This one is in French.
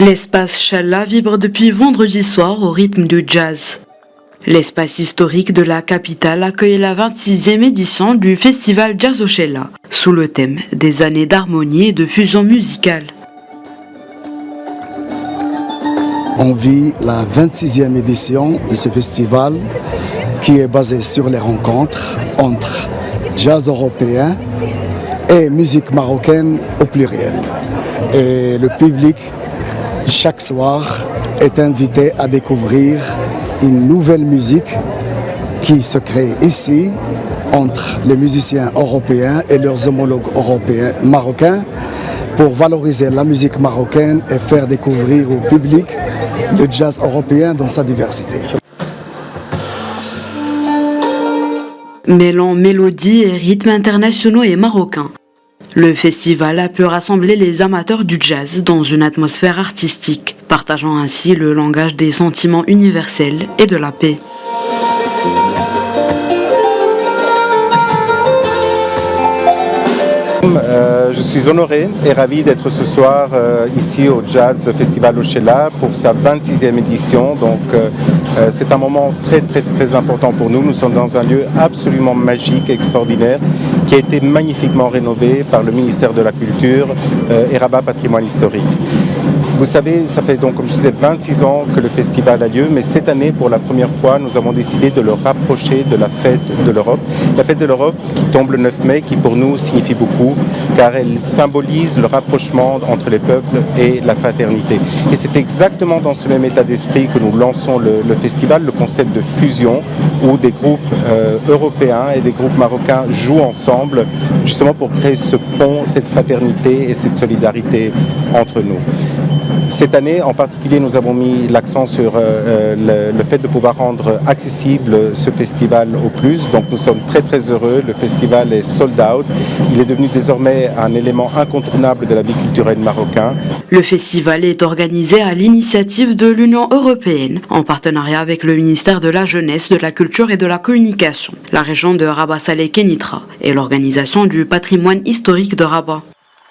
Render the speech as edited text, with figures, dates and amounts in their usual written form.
L'espace Challa vibre depuis vendredi soir au rythme du jazz. L'espace historique de la capitale accueille la 26e édition du festival Jazz au Chella, sous le thème des années d'harmonie et de fusion musicale. On vit la 26e édition de ce festival qui est basé sur les rencontres entre jazz européen et musique marocaine au pluriel. Et le public, chaque soir, est invité à découvrir une nouvelle musique qui se crée ici entre les musiciens européens et leurs homologues européens, marocains, pour valoriser la musique marocaine et faire découvrir au public le jazz européen dans sa diversité. Mêlant mélodies et rythmes internationaux et marocains, le festival a pu rassembler les amateurs du jazz dans une atmosphère artistique, partageant ainsi le langage des sentiments universels et de la paix. Je suis honoré et ravi d'être ce soir ici au Jazz Festival au Chella pour sa 26e édition. Donc c'est un moment très important pour nous. Nous sommes dans un lieu absolument magique, extraordinaire, qui a été magnifiquement rénové par le ministère de la Culture et Rabat Patrimoine Historique. Vous savez, ça fait donc, comme je disais, 26 ans que le festival a lieu, mais cette année, pour la première fois, nous avons décidé de le rapprocher de la fête de l'Europe. La fête de l'Europe qui tombe le 9 mai, qui pour nous signifie beaucoup, car elle symbolise le rapprochement entre les peuples et la fraternité. Et c'est exactement dans ce même état d'esprit que nous lançons le festival, le concept de fusion, où des groupes européens et des groupes marocains jouent ensemble, justement pour créer ce pont, cette fraternité et cette solidarité entre nous. Cette année, en particulier, nous avons mis l'accent sur le fait de pouvoir rendre accessible ce festival au plus. Donc nous sommes très heureux. Le festival est sold out. Il est devenu désormais un élément incontournable de la vie culturelle marocaine. Le festival est organisé à l'initiative de l'Union européenne, en partenariat avec le ministère de la Jeunesse, de la Culture et de la Communication, la région de Rabat Salé Kenitra et l'organisation du patrimoine historique de Rabat.